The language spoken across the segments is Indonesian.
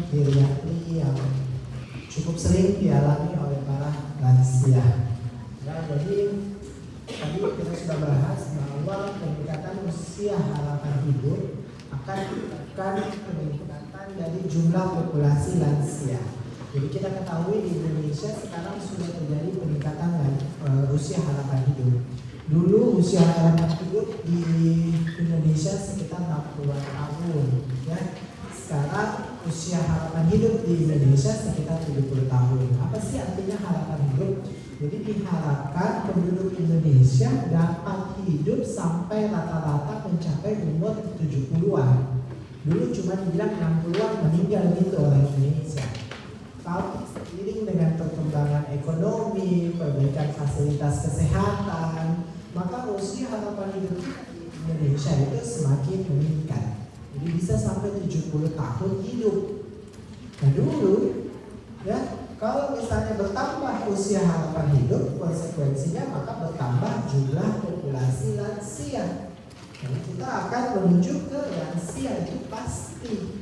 geriatri yang cukup sering dialami oleh para lansia. Ya, jadi tadi kita sudah bahas bahwa peningkatan usia harapan hidup akan menyebabkan peningkatan dari jumlah populasi lansia. Jadi kita ketahui di Indonesia sekarang sudah terjadi peningkatan usia harapan hidup. Dulu usia harapan hidup di Indonesia sekitar 60-an tahun, ya. Sekarang usia harapan hidup di Indonesia sekitar 70 tahun. Apa sih artinya harapan hidup? Jadi diharapkan penduduk Indonesia dapat hidup sampai rata-rata mencapai umur 70-an. Dulu cuma dibilang 60-an meninggal gitu orang Indonesia. Tapi seiring dengan perkembangan ekonomi, perbaikan fasilitas kesehatan, maka usia harapan hidup di Indonesia itu semakin meningkat. Jadi bisa sampai 70 tahun hidup. Nah dulu, ya, kalau misalnya bertambah usia harapan hidup, konsekuensinya maka bertambah jumlah populasi lansia. Jadi kita akan menuju ke lansia itu pasti.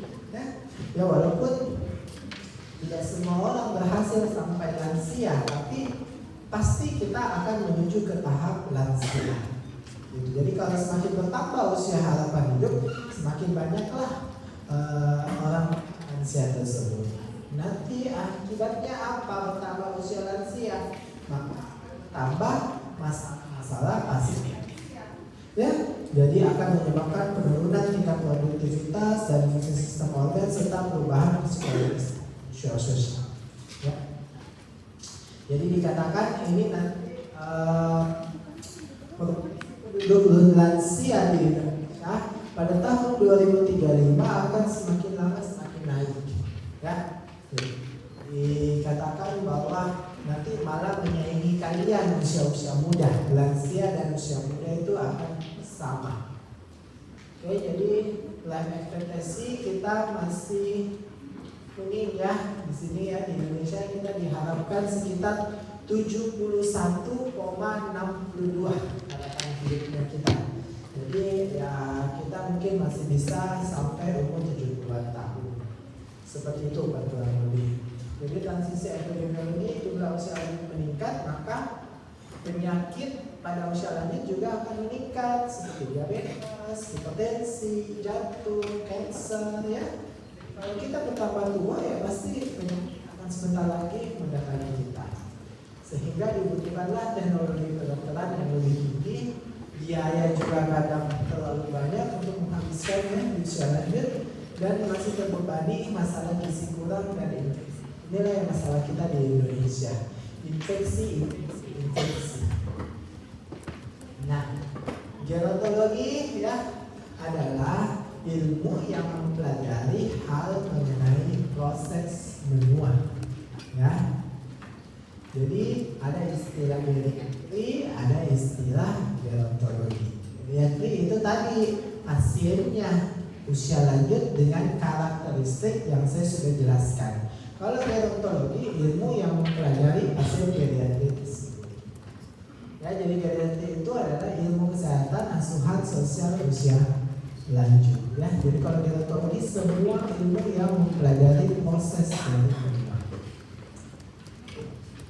Ya walaupun tidak semua orang berhasil sampai lansia, tapi pasti kita akan menuju ke tahap lansia. Jadi kalau semakin bertambah usia harapan hidup, semakin banyaklah orang lansia tersebut. Nanti akibatnya apa bertambah usia lansia? Maka tambah masalah pasif. Ya, jadi akan menyebabkan penurunan tingkat produktivitas dan fungsi sistem organ serta perubahan psikologis sosial. Ya. Jadi dikatakan ini nanti penduduk lansia di Indonesia pada tahun 2035 akan semakin lama semakin naik. Ya. Dikatakan bahwa nanti malah menyaingi kalian usia-usia muda, lansia dan usia muda itu akan sama. Oke, jadi life expectancy kita masih kuning ya di sini ya, di Indonesia kita diharapkan sekitar 71,62 harapan hidupnya kita. Jadi ya kita mungkin masih bisa sampai umur 70-an tahun. Seperti itu kurang lebih. Jadi transisi epidemiologi jumlah usia lanjut meningkat, maka penyakit pada usia lanjut juga akan meningkat seperti diabetes, hipertensi, jantung, kanker ya. Kalau kita bertambah tua ya pasti akan sebentar lagi mendatangi kita. Sehingga dibutuhkanlah teknologi kedokteran yang lebih tinggi, biaya juga kadang terlalu banyak untuk menghabiskannya di usia lanjut, dan masih terbebani masalah gizi kurang dan infeksi. Inilah yang masalah kita di Indonesia, infeksi. Nah, gerontologi ya adalah ilmu yang mempelajari hal mengenai proses menua. Ya, jadi ada istilah geriatri, ada istilah gerontologi. Geriatri itu tadi pasiennya usia lanjut dengan karakteristik yang saya sudah jelaskan. Kalau gerontologi ilmu yang mempelajari pasien geriatri tersebut. Ya, jadi geriatri itu adalah ilmu kesehatan asuhan sosial usia lanjut. Ya, jadi kalau gerontologi semua ilmu yang mempelajari proses dari menua.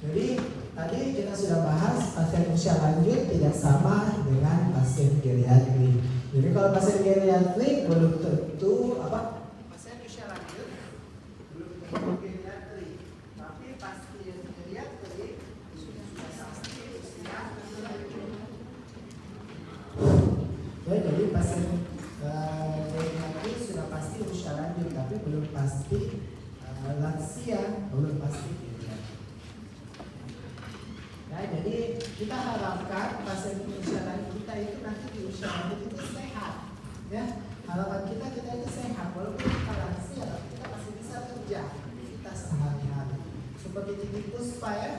Jadi tadi kita sudah bahas pasien usia lanjut tidak sama dengan pasien geriatri. Jadi kalau pasien geriatri belum tentu pasien usia lanjut belum tentu geriatri, tapi pasien geriatri sudah pasti usia lanjut. Ya, jadi pasien geriatri sudah pasti usia lanjut, tapi belum pasti lansia, belum pasti geriatri. Ya, jadi kita harapkan pasien usia lanjut kita itu nanti di usia lanjut itu sehat. Ya, harapan kita itu sehat, walaupun kita lansia, tapi kita masih bisa kerja kita sehari-hari. Seperti Titi Puspa ya,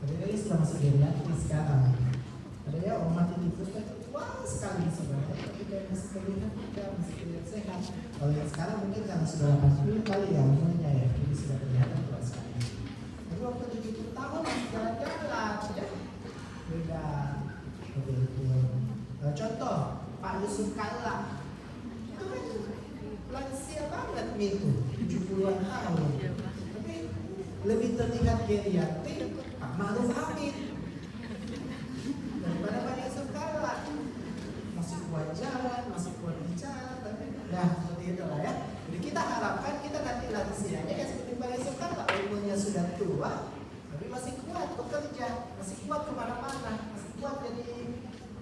ini sudah masuk geriatri sekarang. Ada ya Oma Titi Puspa itu tua sekali sebenarnya, tapi dia masih terlihat muda, masih terlihat sehat. Kalau yang sekarang mungkin karena sudah 80 kali ya umurnya ya, jadi sudah kelihatan tua sekali. Tapi waktu 70 tahun masih jalan-jalan ya. Beda. Contoh Pak Yusuf Kalla itu kan lansia banget itu 70 puluhan tahun. Tapi lebih terlihat geriatrik Pak Ma'ruf Amin daripada Pak Yusuf Kalla. Masih kuat jalan, masih kuat bicara, tapi seperti itulah ya. Jadi kita harapkan kita nanti lansianya ya seperti Pak Yusuf Kalla, umurnya sudah tua, tapi masih kuat bekerja, masih kuat kemana-mana, masih kuat jadi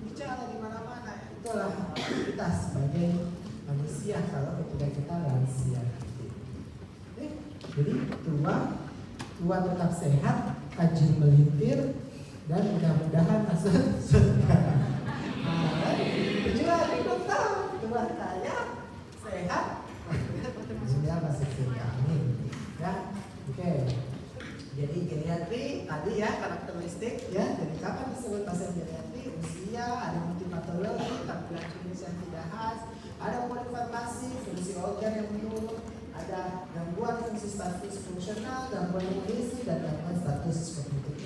bicara di mana-mana. Itulah kita sebagai manusia kalau ketika kita lansia. Jadi tua tetap sehat, rajin melintir, dan mudah-mudahan masuk surga. Tujuan hidup tahu, tua kaya, sehat, mudah masuk surga. Amin. Ya, oke. Jadi geriatri tadi ya karakteristik ya. Jadi kapan disebut pasien geriatri? Usia, ada multipatologi, tampilan klinis yang tidak khas, ada polifarmasi, fungsi organ yang menurun, ada gangguan fungsi status fungsional, gangguan nutrisi, dan gangguan status kognitif.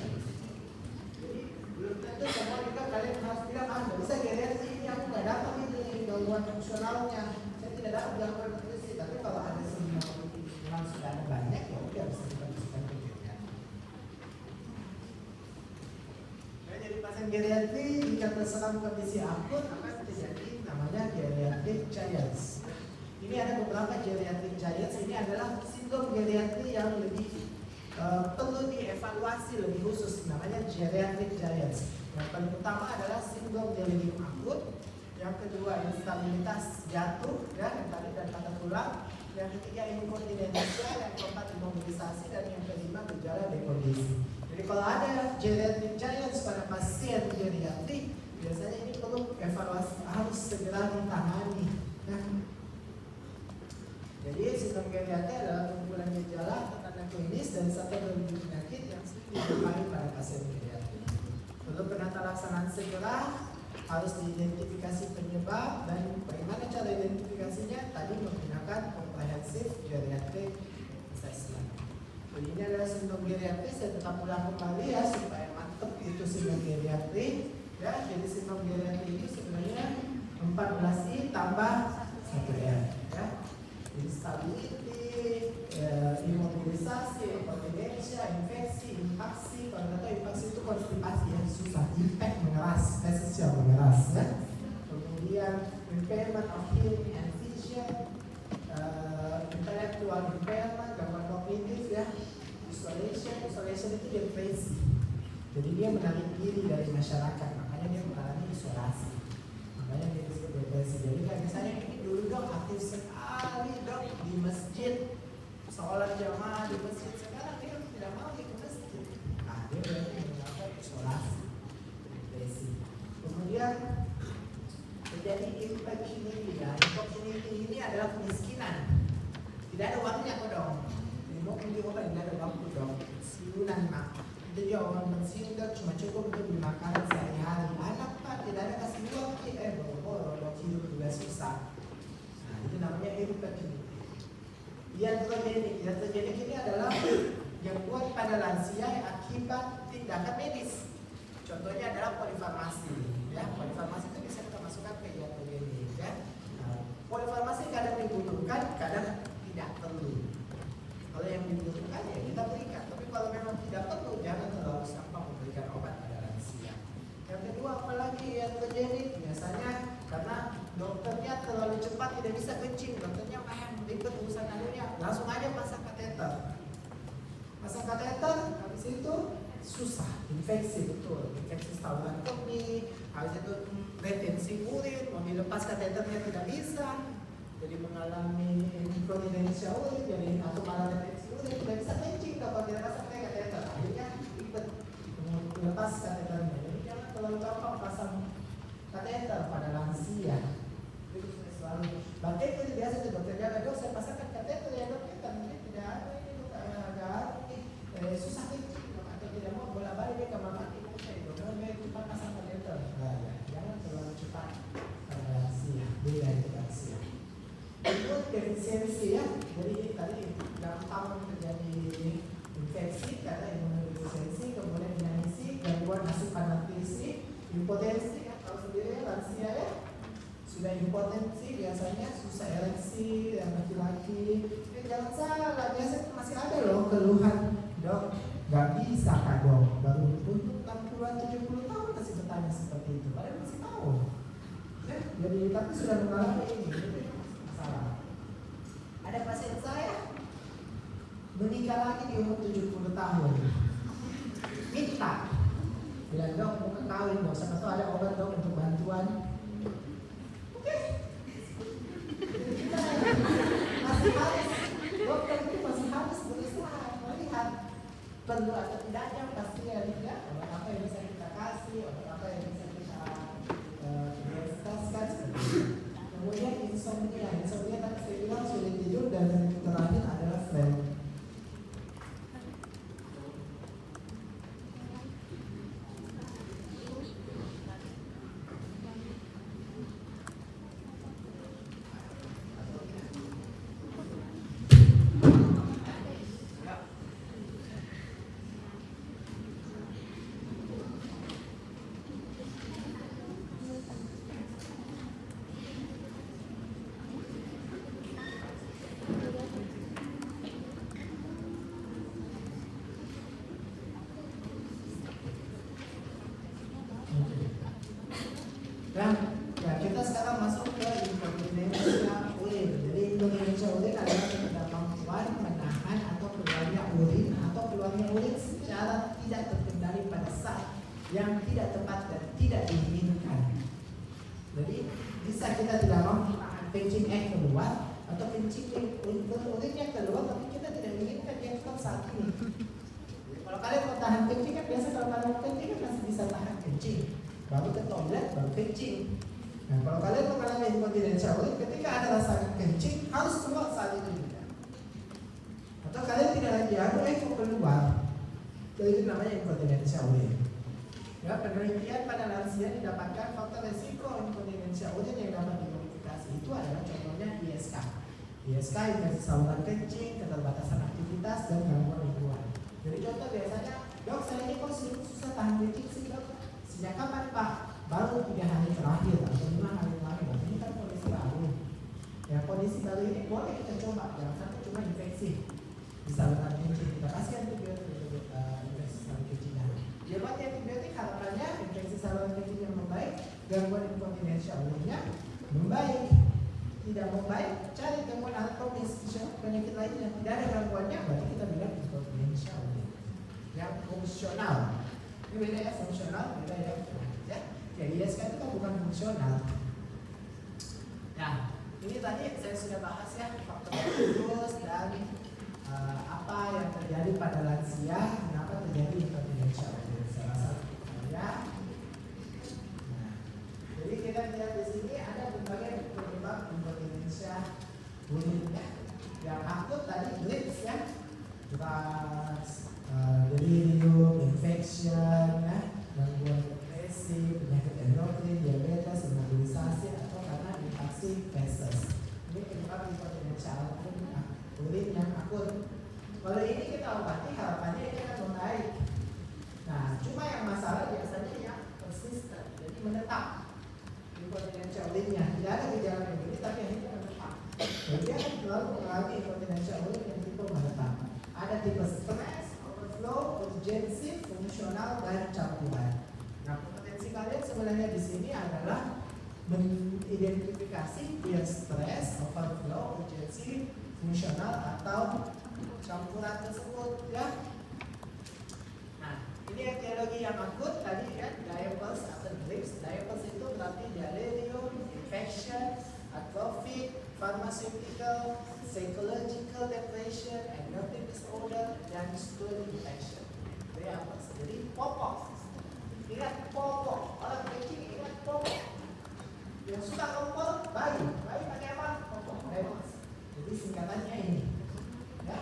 Jadi belum tentu semua juga kalian harus bilang nggak bisa geriatri ini aku nggak dapat ini gangguan fungsionalnya, saya tidak dapat gangguan nutrisi. Tapi kalau ada semua memang sudah ada banyak ya udah bisa dibandingkan ke geriatri. Jadi pasien geriatri jika terserang kondisi akut akan terjadi namanya geriatric giants. Ini ada beberapa geriatric giants. Ini adalah sindrom geriatri yang lebih perlu dievaluasi lebih khusus, namanya geriatric giants. Yang paling utama adalah sindrom delirium akut. Yang kedua instabilitas jatuh ya, yang tadi dan patah tulang. Yang ketiga inkontinensia, yang keempat imobilisasi, dan yang kelima gejala dekondisi. Jadi kalau ada geriatric giants pada pasien geriatri, biasanya ini perlu evaluasi, harus segera ditangani. Nah, jadi sindrom geriatri adalah kumpulan gejala atau tanda klinis dari satu atau lebih penyakit yang sering dijumpai pada pasien geriatri. Perlu penata laksanaan segera, harus diidentifikasi penyebab, dan bagaimana cara identifikasinya? Tadi menggunakan comprehensive geriatric assessment. Jadi ini adalah sindrom geriatri. Saya tetap ulang kembali ya supaya mantep itu sindrom geriatri. Ya, jadi sindrom geriatri ini sebenarnya 14I tambah 1R ya. Instability, imobilisasi, inkontinensia, infeksi, impaksi. Kalau kita tahu impaksi itu konstipasi ya, susah, impact mengeras, essential mengeras ya. Kemudian impairment of hearing and vision, intellectual impairment, gangguan kognitif ya, isolation itu depresi. Jadi dia menarik diri dari masyarakat, makanya dia mengalami isolasi. Makanya dia disebut depresi. Jadi kayak misalnya ini dulu dong aktif sekali dong di masjid, sholat jamaah di masjid, sekarang dia tidak mau ke masjid. Nah dia berarti mengalami isolasi, depresi. Kemudian terjadi impunity ya. Impunity ini adalah kemiskinan. Tidak ada uangnya kok dong. Mau beli obat tidak ada waktu dong. Siunan mak. Jadi orang pensiun kan cuma cukup untuk beli makanan sehari-hari. Anak pak tidak ada kasih uang, boro-boro hidup juga susah. Nah itu namanya impunity. Iatrogenik ini adalah gangguan pada lansia yang akibat tindakan medis. Contohnya adalah polifarmasi. Ya, polifarmasi itu bisa kita masukkan ke iatrogenik. Ya. Nah, polifarmasi kadang dibutuhkan, kadang tidak perlu. Kalau yang dibutuhkan ya kita berikan. Tapi kalau memang tidak perlu, jangan terlalu gampang memberikan obat pada lansia. Yang kedua apalagi iatrogenik, biasanya karena dokternya terlalu cepat tidak bisa kencing, dokternya ribet urusan anunya, langsung aja pasang kateter. Pasang kateter, habis itu susah, infeksi betul, infeksi saluran kemih, habis itu retensi urin, mau dilepas kateternya tidak bisa, jadi mengalami inkontinensia urin, jadi atau malah retensi urin, tidak bisa kencing kalau tidak pasang kateter, akhirnya ribet lepas kateternya. Jadi jangan terlalu gampang pasang kateter pada lansia. Itu selalu. Bahkan itu biasa tuh dokter jaga, dok saya pasangkan kateter ya dok, tapi tidak ada ini dok, agak susah kencing dok, atau tidak mau bola-balik dia kamar mandi, dok, cepat pasang kateter. Nah, ya, jangan terlalu cepat pada lansia, beda itu lansia. Itu defisiensi ya, jadi tadi gampang terjadi infeksi karena imunodeficiency, kemudian inanisi, gangguan asupan nutrisi, impotensi ya, tahu sendiri ya lansia ya. Sudah impotensi biasanya susah ereksi yang laki-laki, yang salah, biasanya masih ada loh keluhan, dok, nggak bisa kak dok, baru untuk 60-70 tahun masih bertanya seperti itu, padahal masih tahu. Ya, jadi tapi sudah mengalami ini masalah. Ada pasien saya menikah lagi di umur 70 tahun, minta, bilang dok mau kawin dok, sama tuh ada obat dok untuk bantuan. Oke, masih harus dokter itu masih harus berusaha melihat perlu atau tidaknya pasien ya, obat apa yang bisa kita kasih, obat apa yang bisa kita prioritaskan seperti itu. Kemudian insomnia tadi saya bilang sulit tidur, dan yang terakhir adalah flare. Dan ya, kita sekarang masuk ke inkontinensia urin. Jadi inkontinensia urin adalah ketidakmampuan menahan atau keluarnya urin secara tidak terkendali pada saat yang tidak tepat dan tidak diinginkan. Jadi bisa kita tidak mampu menahan kencing keluar, atau kencing urinnya keluar, tapi kita tidak menginginkan dia keluar saat ini. Kalau kalian mau tahan kencing kan biasa, kalau kalian mau kencing kan masih bisa tahan kencing, baru ke toilet, baru kencing. Nah, kalau kalian mengalami inkontinensia urin, ketika ada rasa kencing harus keluar saat itu juga. Atau kalian tidak lagi kok keluar, jadi itu namanya inkontinensia urin. Ya, penelitian pada lansia didapatkan faktor resiko inkontinensia urin yang dapat dimodifikasi itu adalah contohnya ISK. ISK, infeksi saluran kencing, keterbatasan aktivitas, dan gangguan lingkungan. Jadi contoh biasanya, dok saya ini kok susah tahan kencing sih dok. Sejak kapan pak? Baru 3 hari terakhir atau 5 hari terakhir. Ini kan kondisi baru. Ya, kondisi baru ini boleh kita coba. Jangan sampai cuma infeksi di saluran kencing. Kita kasih antibiotik untuk infeksi saluran kencing. Dia pakai antibiotik, harapannya infeksi saluran kencing yang membaik, gangguan inkontinensia urinnya membaik. Tidak membaik, cari gangguan anatomis, penyakit lain yang tidak ada gangguannya, berarti kita bilang inkontinensia urin. Yang fungsional. Ini beda ya, fungsional, beda ya. Jadi ISK itu kan bukan fungsional. Nah, ini tadi saya sudah bahas ya faktor virus dan apa yang terjadi pada lansia, kenapa terjadi inkontinensia urin. Salah satu ya. Nah, jadi kita lihat di sini ada berbagai penyebab inkontinensia urin ya. Yang akut tadi bleeds ya, delirium, infection ya, gangguan depresi, penyakit endokrin, diabetes, imobilisasi, atau karena infeksi feses. Ini penyebab inkontinensia urin yang akut. Kalau ini kita obati, harapannya ini akan membaik. Nah, cuma yang masalah biasanya yang persisten, jadi menetap inkontinensia urinnya. Tidak ada gejala yang begini, tapi akhirnya menetap. Jadi dia akan selalu mengalami inkontinensia urin yang tipe menetap. Ada tipe stres, overflow, urgensi, fungsional, dan campuran. Nah, kompetensi kalian sebenarnya di sini adalah mengidentifikasi dia stres, overflow, urgensi, fungsional, atau campuran tersebut ya. Nah, ini etiologi yang akut tadi kan, diapers atau drips. Diapers itu berarti delirium, infection, atrophic, pharmaceutical, psychological depression, endocrine disorder, dan stool infection. Diapers. Jadi popok. Ingat popok. Orang kencing ingat popok. Yang suka kompor, bayi pakai apa? Popok. Diapers. Jadi singkatannya ini. Ya.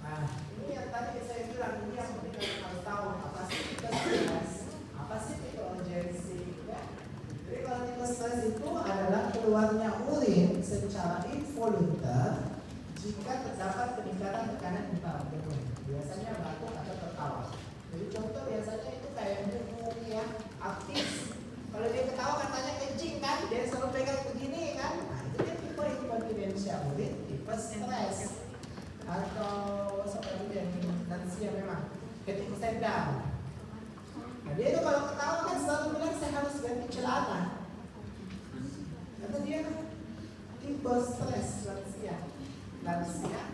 Nah, ini yang tadi saya bilang, ini yang penting kalian harus tahu apa sih tipe stres, apa sih tipe urgensi ya. Jadi kalau tipe stres itu adalah keluarnya urin secara involuntar jika terdapat peningkatan tekanan intraabdomen, biasanya batuk atau tertawa. Jadi contoh biasanya itu kayak buku yang aktif. Kalau dia ketawa katanya kencing kan, dia selalu pegang begini kan. Nah, itu dia tipe inkontinensia urin tipe stres, atau seperti yang lansia memang ketika sedang. Nah, dia itu kalau ketawa kan selalu bilang saya harus ganti celana. Karena dia tipe stres lansia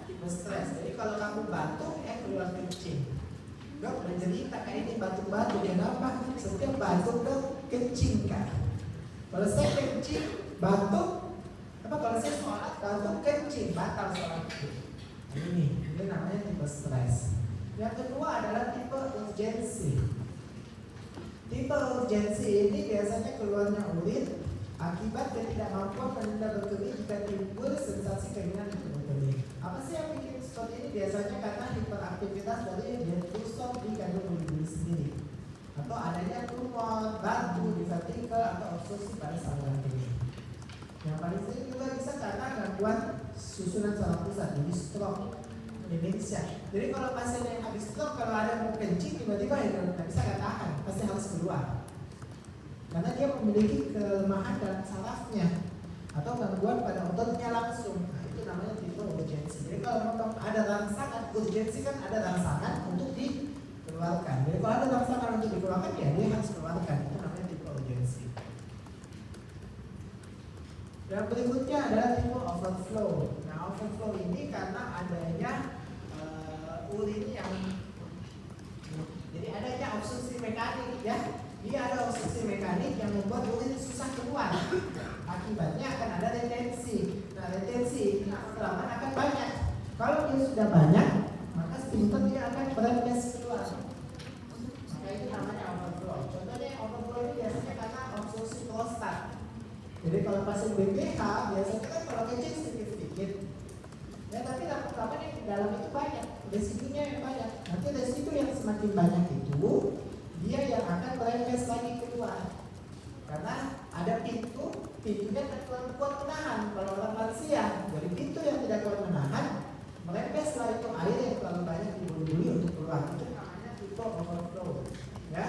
tipe stres. Jadi kalau kamu batuk keluar kencing. Dok udah cerita kayak ini batuk-batuk ya apa? Setiap batuk dok kencing kan. Kalau saya kencing batuk apa? Kalau saya sholat batuk kencing batal sholat. Ini namanya tipe stres. Yang kedua adalah tipe urgensi. Tipe urgensi ini biasanya keluarnya urin akibat ketidakmampuan menunda berkemih jika timbul sensasi keinginan untuk berkemih. Apa sih yang bikin seperti ini? Biasanya karena hiperaktivitas dari dendrosol di kandung urin sendiri, atau adanya tumor, batu di vertikel atau obstruksi pada saluran kemih. Yang paling sering juga bisa karena gangguan susunan saraf pusat, jadi stroke, demensia. Jadi kalau pasien yang habis stroke, kalau ada mau kencing tiba-tiba ya nggak bisa tahan, pasti harus keluar. Karena dia memiliki kelemahan dalam sarafnya atau gangguan pada ototnya langsung. Nah, itu namanya tipe urgensi. Jadi kalau memang ada rangsangan, urgensi kan ada rangsangan untuk dikeluarkan. Jadi kalau ada rangsangan untuk dikeluarkan, ya dia harus keluarkan. Itu namanya tipe urgensi. Yang berikutnya adalah tipe overflow. Nah, overflow ini karena adanya urin yang jadi adanya obstruksi mekanik ya. Dia ada obstruksi mekanik yang membuat urin susah keluar. Akibatnya akan ada retensi. Nah, retensi ini lama-kelamaan akan banyak. Kalau dia sudah banyak, maka sphincter dia akan berempes keluar. Maka itu namanya overflow. Contohnya overflow ini biasanya karena obstruksi prostat. Jadi kalau pasien BPH biasanya kan kalau kecil sedikit-sedikit. Ya, tapi lama-kelamaan yang di dalam itu banyak. Residunya yang banyak. Nanti residu yang semakin banyak itu dia yang akan merempes lagi keluar. Karena ada pintunya tak terlalu kuat menahan. Kalau orang lansia, dari pintu yang tidak kuat menahan, merempeslah itu air yang terlalu banyak dibuli-buli untuk keluar. Itu namanya tipe overflow. Ya,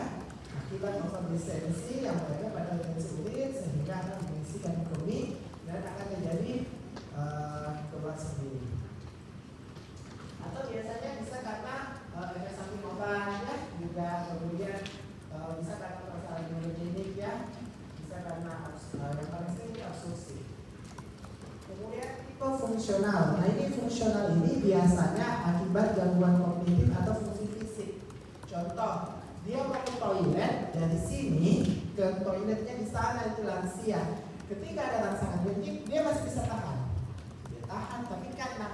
akibat overdistensi yang berada pada retensi urin sehingga akan mengisikan kemih dan akan terjadi keluar sendiri. Atau biasanya bisa karena efek samping obat ya, juga kemudian bisa karena permasalahan neurogenik ya, bisa karena yang paling sering obstruksi. Kemudian tipe fungsional. Nah, ini fungsional ini biasanya akibat gangguan kognitif atau fungsi fisik. Contoh, dia mau ke toilet dari sini ke toiletnya di sana, itu lansia. Ketika ada rangsangan kencing, dia masih bisa tahan. Dia tahan, tapi karena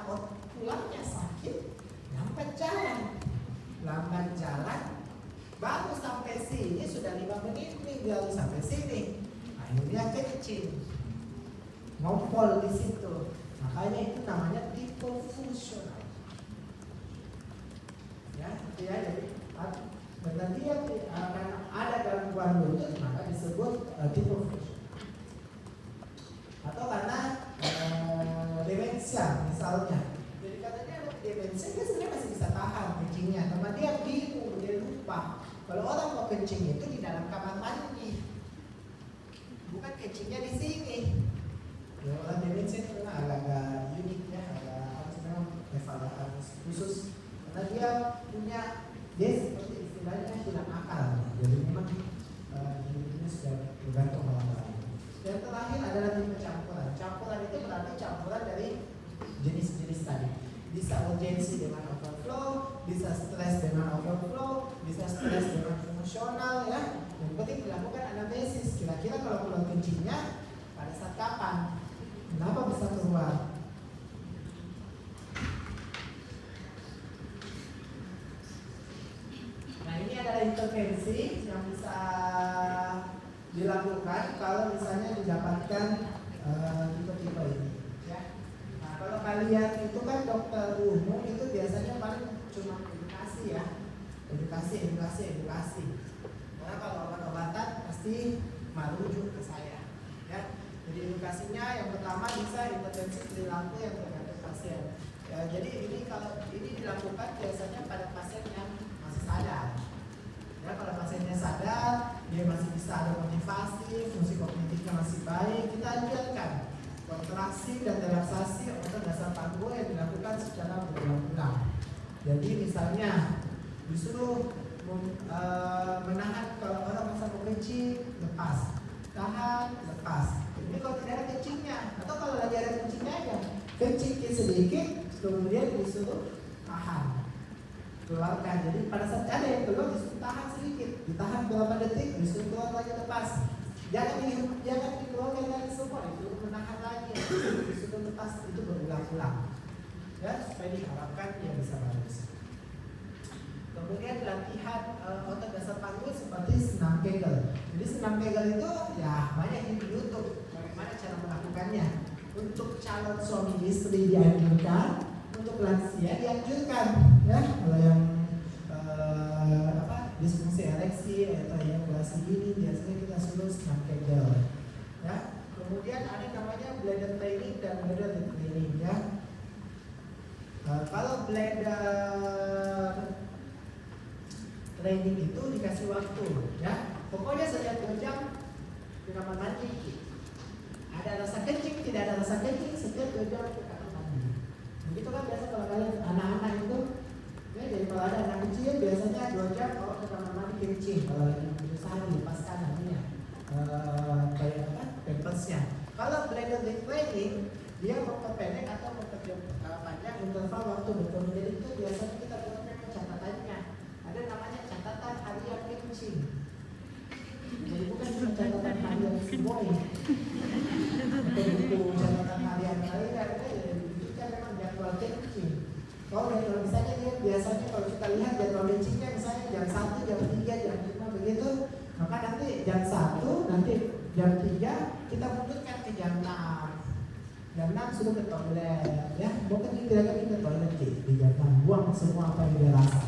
tulangnya sakit, lambat jalan, baru sampai sini sudah 5 menit nih baru sampai sini, akhirnya kencing, ngompol di situ. Makanya itu namanya tipe fungsional. Ya, itu ya. Jadi dengan dia akan ada gangguan lutut, maka disebut tipe fungsional. Atau karena demensia misalnya. Jadi katanya demensia dia sebenarnya masih bisa tahan kencingnya, tapi dia bingung, dia lupa. Kalau orang mau kencing itu di dalam kamar mandi, bukan kencingnya di sini. Ya, orang demensia itu memang agak unik ya, harus memang evaluasi khusus karena dia seperti istilahnya hilang akal. Jadi memang hidupnya sudah bergantung orang lain. Yang terakhir adalah tipe campuran. Campuran itu berarti campuran dari jenis-jenis tadi. Bisa urgensi dengan overflow, bisa stres dengan overflow, bisa stres dengan fungsional ya. Yang penting dilakukan anamnesis. Kira-kira kalau keluar kencingnya pada saat kapan? Kenapa bisa keluar? Nah, ini adalah intervensi yang bisa dilakukan kalau misalnya didapatkan tipe-tipe ini ya. Nah, kalau kalian itu kan dokter umum itu biasanya paling cuma edukasi ya, edukasi. Karena kalau obat-obatan pasti merujuk ke saya ya. Jadi edukasinya yang pertama bisa intervensi perilaku yang tergantung pasien ya. Jadi ini kalau ini dilakukan biasanya pada pasien yang masih sadar ya. Kalau pasiennya sadar, dia masih bisa ada motivasi, fungsi kognitifnya masih baik, kita ajarkan kontraksi dan relaksasi otot kencingin sedikit, kemudian disuruh tahan, keluarkan. Jadi pada saat ada yang keluar disuruh tahan sedikit, ditahan berapa detik, disuruh keluar lagi lepas. Jangan dikeluarkan lagi semua, itu menahan lagi, disuruh lepas, itu berulang-ulang. Ya, supaya diharapkan dia bisa bagus. Kemudian latihan otot dasar panggul seperti senam Kegel. Jadi senam Kegel itu ya banyak di YouTube bagaimana cara melakukannya. Untuk calon suami istri dianjurkan, untuk lansia dianjurkan. Ya, kalau yang disfungsi ereksi atau yang ejakulasi dini biasanya kita suruh senam Kegel. Ya, kemudian ada namanya bladder training dan bladder training ya. Kalau bladder training itu dikasih waktu ya, pokoknya setiap 2 jam di kamar mandi. Ada rasa kencing, tidak ada rasa kencing, setiap 2 jam ke kamar mandi. Begitu kan biasa kalau kalian anak-anak itu ya, jadi kalau ada anak kecil biasanya 2 jam kalau ke kamar mandi kencing, kalau lagi berusaha dilepaskan namanya kayak apa, pampersnya. Kalau bladder training dia memperpendek atau memperpanjang interval waktu betul. Jadi itu biasanya kita buat catatannya. Ada namanya catatan harian kencing. Jadi bukan cuma catatan harian boy. Atau buku catatan harian kalian. Itu kan memang jadwal kencing. Kalau jadwal misalnya dia biasanya kalau kita lihat jadwal kencingnya misalnya jam 1, jam 3, jam 5 begitu. Maka nanti jam 1, nanti jam 3 kita mundurkan ke jam 6. Jam 6 sudah ke toilet ya. Bukan kita lagi ke toilet di jam 6. Buang semua apa yang dia rasa.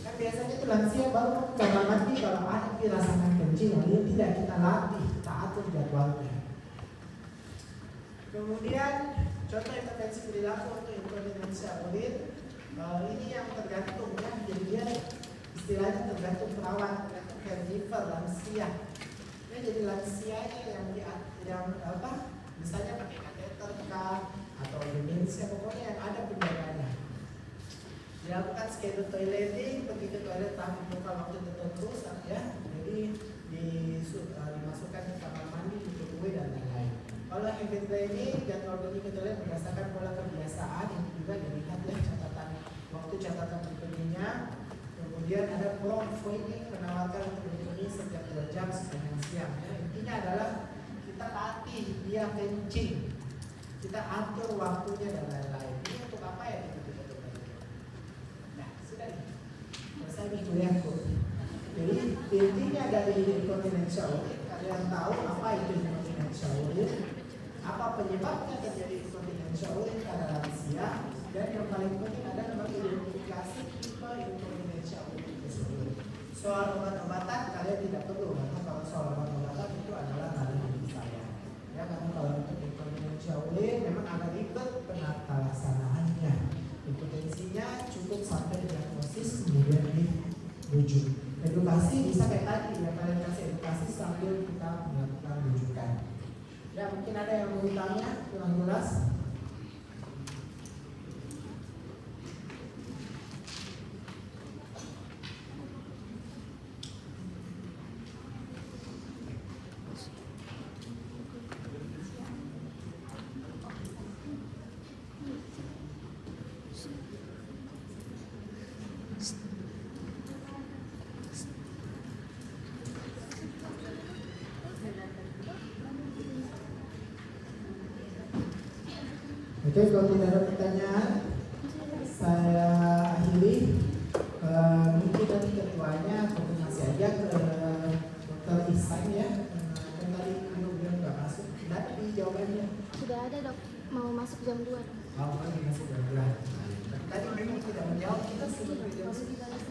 Kan biasanya itu lansia baru kamar mandi kalau ada dirasakan kencing, dia tidak kita latih, kita atur jadwalnya. Kemudian contoh intervensi perilaku untuk inkontinensia urin, ini yang tergantung ya. Jadi dia istilahnya tergantung perawat, tergantung caregiver lansia. Ya, jadi lansianya yang misalnya pakai kateter kah atau demensia, pokoknya yang ada penjaganya. Dilakukan schedule toileting, pergi ke toilet tapi bukan waktu tertentu ya. Jadi dimasukkan ke kamar mandi, ditutupi dan lain-lain. Kalau habit training, jadwal pergi ke toilet berdasarkan pola kebiasaan, itu juga dilihat ya catatan waktu, catatan berperginya. Kemudian ada prompt voiding, menawarkan untuk berpergi setiap 2 jam sepanjang siang. Ya. Intinya adalah kita latih dia kencing, kita atur waktunya dan lain-lain. Ini untuk apa ya? Nah, sudah nih. Selesai nih kuliahku. Jadi intinya dari inkontinensia urin, kalian tahu apa itu inkontinensia urin, apa penyebabnya terjadi inkontinensia urin pada lansia, dan yang paling penting adalah mengidentifikasi tipe inkontinensia urin tersebut. Soal obat-obatan kalian tidak perlu, karena kalau soal obat-obatan itu adalah dari saya. Ya, karena kalau untuk inkontinensia urin memang agak ribet penata laksanaannya. Impotensinya cukup sampai diagnosis kemudian dirujuk. Edukasi bisa kayak tadi ya, kalian kasih edukasi sambil kita melakukan rujukan. Ya, mungkin ada yang mau ditanya kurang jelas. Oke, kalau tidak ada pertanyaan, saya akhiri. Mungkin nanti ketuanya konfirmasi aja ke Dr. Ihsan ya. Kan tadi beliau nggak masuk, tidak di jawabannya. Sudah ada dok, mau masuk jam 2. Oh, masuk jam 2. Tadi memang tidak menjawab, kita sudah jam 9.